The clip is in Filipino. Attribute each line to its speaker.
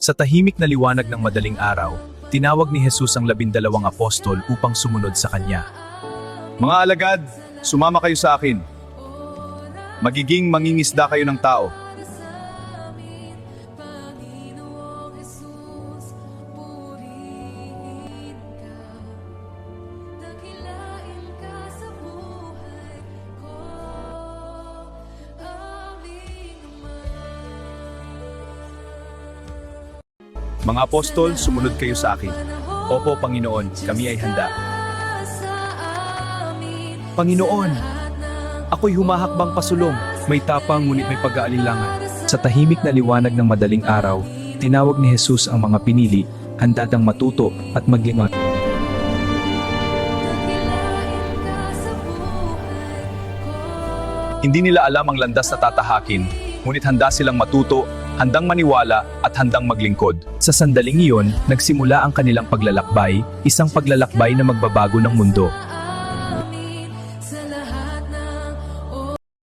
Speaker 1: Sa tahimik na liwanag ng madaling araw, tinawag ni Jesus ang 12 apostol upang sumunod sa kanya.
Speaker 2: Mga alagad, sumama kayo sa akin. Magiging mangingisda kayo ng tao. Mga apostol, sumunod kayo sa akin. Opo, Panginoon, kami ay handa.
Speaker 1: Panginoon, ako'y humahakbang pasulong, may tapang ngunit may pag-aalinlangan. Sa tahimik na liwanag ng madaling araw, tinawag ni Jesus ang mga pinili, handa dang matuto at maglingon.
Speaker 2: Hindi nila alam ang landas na tatahakin, ngunit handa silang matuto, handang maniwala at handang maglingkod.
Speaker 1: Sa sandaling iyon, nagsimula ang kanilang paglalakbay, isang paglalakbay na magbabago ng mundo.